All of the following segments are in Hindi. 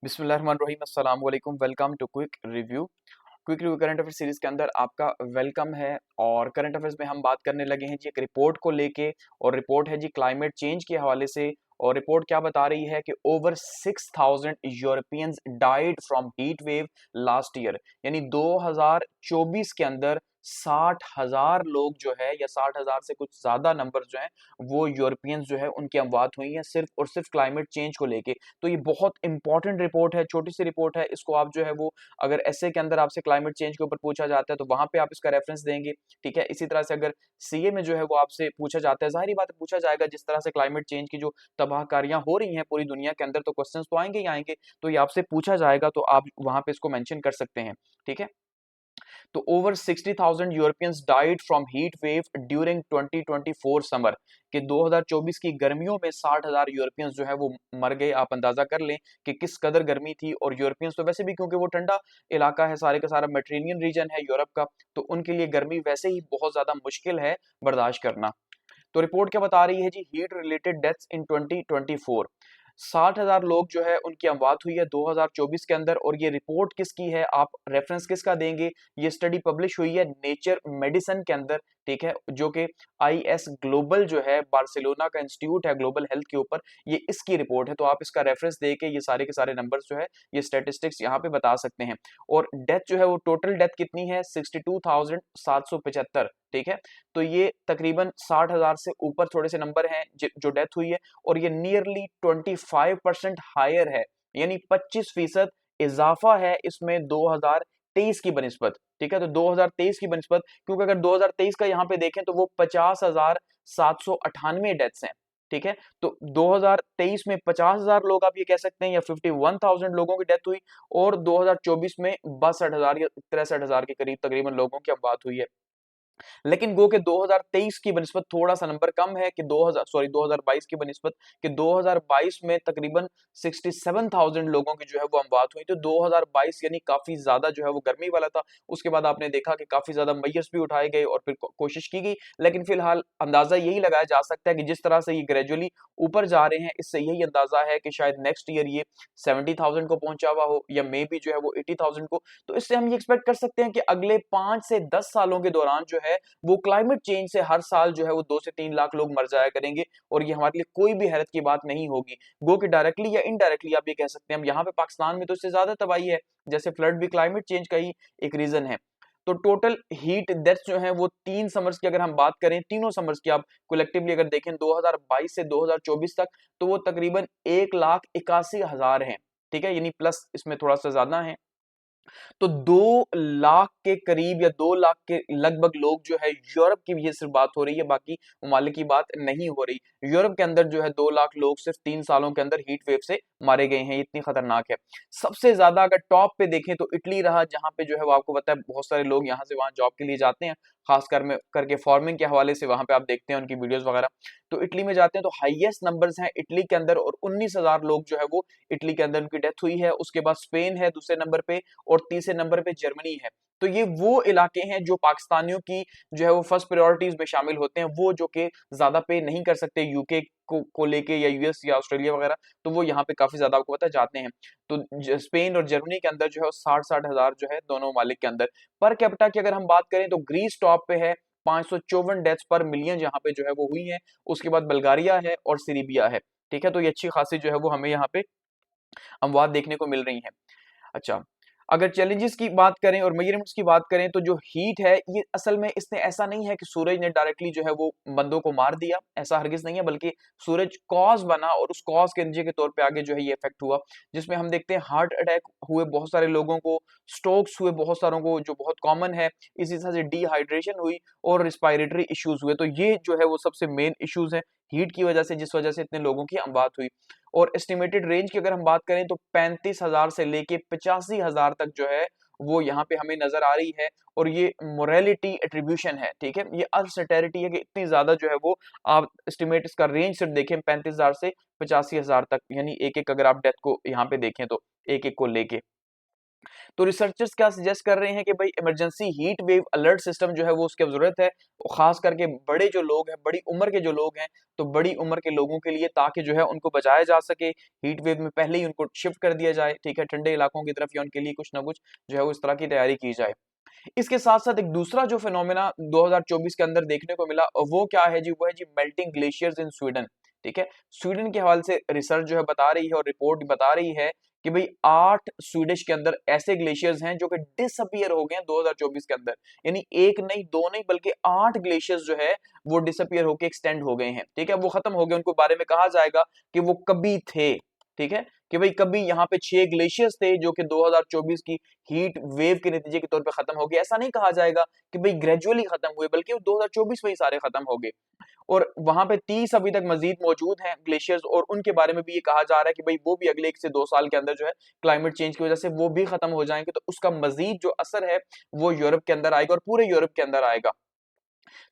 बिस्मिल्लाहिर्रहमानिर्रहीम अस्सलाम वालेकुम। Welcome to quick review current affair series के अंदर आपका वेलकम है। और करंट अफेयर्स में हम बात करने लगे हैं जी एक रिपोर्ट को लेके, और रिपोर्ट है जी क्लाइमेट चेंज के हवाले से। और रिपोर्ट क्या बता रही है कि over 6000 Europeans died from heat wave last year, यानी 2024 के अंदर 60,000 लोग जो है, या 60,000 से कुछ ज्यादा नंबर जो है वो यूरोपियंस जो है उनकी अमवात हुई है सिर्फ और सिर्फ क्लाइमेट चेंज को लेके। तो ये बहुत इंपॉर्टेंट रिपोर्ट है, छोटी सी रिपोर्ट है। इसको आप जो है वो अगर ऐसे के अंदर आपसे क्लाइमेट चेंज के ऊपर पूछा जाता है तो वहां पे आप इसका रेफरेंस देंगे। ठीक है, इसी तरह से अगर सीए में जो है वो आपसे पूछा जाता है, जाहिर बात है पूछा जाएगा, जिस तरह से क्लाइमेट चेंज की जो तबाहकारियां हो रही हैं पूरी दुनिया के अंदर, तो क्वेश्चंस तो आएंगे ही आएंगे। तो ये आपसे पूछा जाएगा तो आप वहां पे इसको मेंशन कर सकते हैं। ठीक है, तो over 60,000 Europeans died from heat wave during 2024 summer, कि 2024 की गर्मियों में 60,000 यूरोपियंस जो है वो मर गए। आप अंदाजा कर लें कि किस कदर गर्मी थी। और यूरोपियंस तो वैसे भी, क्योंकि वो ठंडा इलाका है, सारे का सारा मेडिटेरेनियन रीजन है यूरोप का, तो उनके लिए गर्मी वैसे ही बहुत ज्यादा मुश्किल है बर्दाश्त करना। तो रिपोर्ट क्या बता रही है जी, हीट रिलेटेड डेथ्स इन 2024, 60,000 लोग जो है उनकी अमवात हुई है 2024 के अंदर। और ये रिपोर्ट किसकी है, आप रेफरेंस किसका देंगे? ये स्टडी पब्लिश हुई है नेचर मेडिसिन के अंदर। ठीक है, जो कि आईएस ग्लोबल जो है, बार्सिलोना का इंस्टीट्यूट है ग्लोबल हेल्थ के ऊपर, ये इसकी रिपोर्ट है। तो आप इसका रेफरेंस दे के ये सारे के सारे नंबर्स जो है, ये स्टेटिस्टिक्स यहाँ पे बता सकते हैं। और डेथ जो है वो टोटल डेथ कितनी है, 62,775। ठीक है, तो ये तकरीबन 60,000 से ऊपर थोड़े से नंबर हैं जो डेथ हुई है। और ये नियरली 25% हायर है, यानी 25% इजाफा है इसमें 2023 की बनिस्बत। ठीक है, तो 2023 की बनिस्बत, क्योंकि अगर 2023 का यहाँ पे देखें तो वो 50,798 डेथ्स हैं। ठीक है, तो 2023 में 50,000 लोग आप ये कह सकते हैं, या 51,000 लोगों की डेथ हुई। और 2024 में 62,000 या 63,000 के करीब तकरीबन लोगों की बात हुई है। लेकिन गो के 2023 की बनिस्बत थोड़ा सा नंबर कम है, कि 2022 की बनिस्बत, कि 2022 में तकरीबन 67,000 लोगों की जो है वो अमवात हुई। तो 2022 यानी काफी ज्यादा जो है वो गर्मी वाला था। उसके बाद आपने देखा कि काफी ज्यादा मैयर्स भी उठाए गए और फिर कोशिश की गई। लेकिन फिलहाल अंदाजा यही लगाया जा सकता है कि जिस तरह से ये ग्रेजुअली ऊपर जा रहे हैं, इससे यही अंदाजा है कि शायद नेक्स्ट ईयर ये 70,000 को पहुंचा हुआ हो, या मे भी जो है वो 80,000 को। तो इससे हम ये एक्सपेक्ट कर सकते हैं कि अगले 5 से 10 सालों के दौरान जो है वो क्लाइमेट चेंज से हर साल जो है वो 2 से 3 लाख लोग मर जाया करेंगे। और ये हमारे लिए कोई भी हैरत की बात नहीं होगी। गो कि डायरेक्टली या इनडायरेक्टली आप ये कह सकते हैं। हम यहाँ पे पाकिस्तान में तो इससे ज्यादा तबाही है, जैसे फ्लड भी क्लाइमेट चेंज का ही एक रीजन है। तो टोटल हीट डेथ्स जो है वो 3 समर्स की अगर हम बात करें, तीनों समर्स की आप कलेक्टिवली अगर देखें 2022 से 2024 तक, तो वो तकरीबन 1,81,000 हैं। ठीक है, यानी प्लस इसमें थोड़ा सा ज्यादा है। तो 2 लाख के करीब, या 2 लाख के लगभग लोग जो है, यूरोप की भी ये सिर्फ बात हो रही है, बाकी ममालिक की बात नहीं हो रही। यूरोप के अंदर जो है 2 लाख लोग सिर्फ 3 सालों के अंदर हीट वेव से मारे गए हैं। इतनी खतरनाक है। सबसे ज्यादा अगर टॉप पे देखें तो इटली रहा, जहां पे जो है वो आपको पता है बहुत सारे लोग यहाँ से वहां जॉब के लिए जाते हैं, खासकर में करके फार्मिंग के हवाले से। वहां पे आप देखते हैं उनकी वीडियोस वगैरह, तो इटली में जाते हैं तो हाईएस्ट नंबर्स हैं इटली के अंदर, और 19,000 लोग जो है वो इटली के अंदर उनकी डेथ हुई है। उसके बाद स्पेन है दूसरे नंबर पे, और तीसरे नंबर पे जर्मनी है। तो ये वो इलाके हैं जो पाकिस्तानियों की जो है वो फर्स्ट प्रायोरिटीज में शामिल होते हैं, वो जो कि ज्यादा पे नहीं कर सकते यूके को लेके, या यूएस या ऑस्ट्रेलिया वगैरह। तो वो यहाँ पे काफी ज्यादा आपको पता है जाते हैं। तो स्पेन और जर्मनी के अंदर जो है 60-60 हजार जो है दोनों मालिक के अंदर। पर कैपिटा की अगर हम बात करें तो ग्रीस टॉप पे है, 554 डेथ्स पर मिलियन जहां पे जो है वो हुई है। उसके बाद बल्गारिया है और सीरिबिया है। ठीक है, तो ये अच्छी खासी जो है वो हमें यहाँ पे अमवात देखने को मिल रही है। अच्छा, अगर चैलेंजेस की बात करें और मेजरमेंट्स की बात करें, तो जो हीट है ये असल में इसने ऐसा नहीं है कि सूरज ने डायरेक्टली जो है वो बंदों को मार दिया, ऐसा हरगिज नहीं है, बल्कि सूरज कॉज बना और उस कॉज के नतीजे के तौर पे आगे जो है ये इफेक्ट हुआ, जिसमें हम देखते हैं हार्ट अटैक हुए बहुत सारे लोगों को, स्ट्रोक्स हुए बहुत सारों को जो बहुत कॉमन है, इसी तरह से डिहाइड्रेशन हुई और रिस्पायरेटरी इश्यूज हुए। तो ये जो है वो सबसे मेन इश्यूज है हीट की वजह से, जिस वजह से इतने लोगों की अमवात हुई। और एस्टिमेटेड रेंज की अगर हम बात करें तो 35,000 से लेके 85,000 तक जो है वो यहाँ पे हमें नजर आ रही है। और ये मोरालिटी एट्रीब्यूशन है। ठीक है, ये अनसर्टेनिटी है कि इतनी ज्यादा जो है वो, आप एस्टिमेट इसका रेंज सिर्फ देखें 35,000 से 85,000 तक, यानी एक एक अगर आप डेथ को यहाँ पे देखें तो एक एक को लेके। तो रिसर्चर्स क्या सजेस्ट कर रहे हैं कि भाई emergency heat wave alert system जो है वो उसकी अब जरूरत है, खास करके बड़े जो लोग हैं, बड़ी उम्र के जो लोग हैं, तो बड़ी उम्र के लोगों के लिए, ताकि जो है उनको बचाया जा सके, हीट वेव में पहले ही उनको शिफ्ट कर दिया जाए, ठीक है, ठंडे इलाकों की तरफ, या उनके लिए कुछ ना कुछ जो है वो इस तरह की तैयारी की जाए। इसके साथ साथ एक दूसरा जो फिनोमेना 2024 के अंदर देखने को मिला वो क्या है जी, वो है जी मेल्टिंग ग्लेशियर्स इन स्वीडन। ठीक है, स्वीडन के हवाले से रिसर्च जो है बता रही है और रिपोर्ट बता रही है कि भाई 8 स्वीडिश के अंदर ऐसे ग्लेशियर्स हैं जो कि डिसअपियर हो गए हैं 2024 के अंदर, यानी एक नहीं दो नहीं बल्कि 8 ग्लेशियर्स जो है वो डिसअपियर होके एक्सटेंड हो गए हैं। ठीक है, वो खत्म हो गए, उनको बारे में कहा जाएगा कि वो कभी थे। ठीक है, कि भाई कभी यहाँ पे 6 ग्लेशियर्स थे जो कि 2024 की हीट वेव के नतीजे के तौर पे खत्म हो गए। ऐसा नहीं कहा जाएगा कि भाई ग्रेजुअली खत्म हुए, बल्कि वो 2024 में ही सारे खत्म हो गए। और वहां पे 30 अभी तक मजीद मौजूद हैं ग्लेशियर्स, और उनके बारे में भी ये कहा जा रहा है कि भाई वो भी अगले 1 से 2 साल के अंदर जो है क्लाइमेट चेंज की वजह से वो भी खत्म हो जाएंगे, तो उसका मजीद जो असर है वो यूरोप के अंदर आएगा और पूरे यूरोप के अंदर आएगा।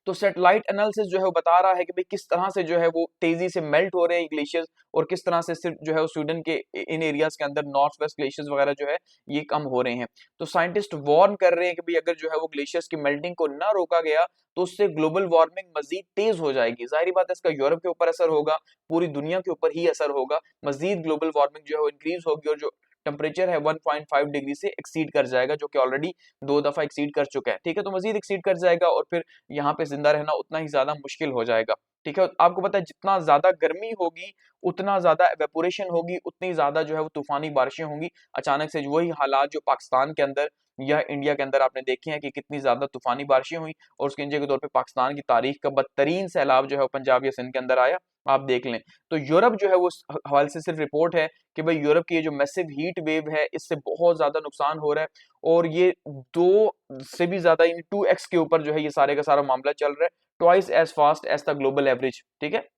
तो सैटेलाइट एनालिसिस जो है वो बता रहा है कि भाई किस तरह से जो है वो तेजी से मेल्ट हो रहे हैं ग्लेशियर्स, और किस तरह से सिर्फ जो है स्वीडन के इन एरियाज के अंदर नॉर्थ वेस्ट ग्लेशियर्स वगैरह जो है ये कम हो रहे हैं। तो साइंटिस्ट वार्न कर रहे हैं कि भाई अगर जो है वो ग्लेशियर्स की मेल्टिंग को ना रोका गया तो उससे ग्लोबल वार्मिंग मजीद तेज हो जाएगी। जाहिर बात है इसका यूरोप के ऊपर असर होगा, पूरी दुनिया के ऊपर ही असर होगा, मजीद ग्लोबल वार्मिंग जो है वो इंक्रीज होगी, और जो टेम्परेचर है 1.5 डिग्री से एक्सीड कर जाएगा, जो कि ऑलरेडी 2 दफा एक्सीड कर चुका है। ठीक है, तो मजीद एक्सीड कर जाएगा और फिर यहाँ पे जिंदा रहना उतना ही ज्यादा मुश्किल हो जाएगा। ठीक है, आपको पता है जितना ज्यादा गर्मी होगी उतना ज्यादा एवेपोरेशन होगी, उतनी ज्यादा जो है वो तूफानी बारिशें होंगी। अचानक से वही हालात जो पाकिस्तान के अंदर या इंडिया के अंदर आपने देखे हैं कि कितनी ज्यादा तूफानी बारिशें हुई, और उसके नतीजे के तौर पे पाकिस्तान की तारीख का बदतरीन सैलाब जो है वो पंजाब या सिंध के अंदर आया, आप देख लें। तो यूरोप जो है वो उस हवाले से सिर्फ रिपोर्ट है कि भाई यूरोप की ये जो मैसिव हीट वेव है इससे बहुत ज्यादा नुकसान हो रहा है, और ये 2 से भी ज्यादा यानी 2x के ऊपर जो है ये सारे का सारा मामला चल रहा है, twice as fast as the global average. ठीक है,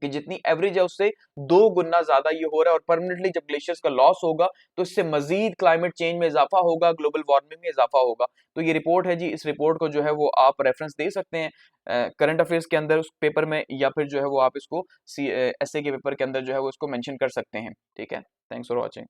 कि जितनी एवरेज है उससे 2 गुना ज्यादा ये हो रहा है, और परमानेंटली जब ग्लेशियर्स का लॉस होगा तो इससे मजीद क्लाइमेट चेंज में इजाफा होगा, ग्लोबल वार्मिंग में इजाफा होगा। तो ये रिपोर्ट है जी, इस रिपोर्ट को जो है वो आप रेफरेंस दे सकते हैं करंट अफेयर्स के अंदर उस पेपर में, या फिर जो है वो आप इसको एसए के पेपर के अंदर जो है वो इसको मेंशन कर सकते हैं। ठीक है, थैंक्स फॉर वॉचिंग।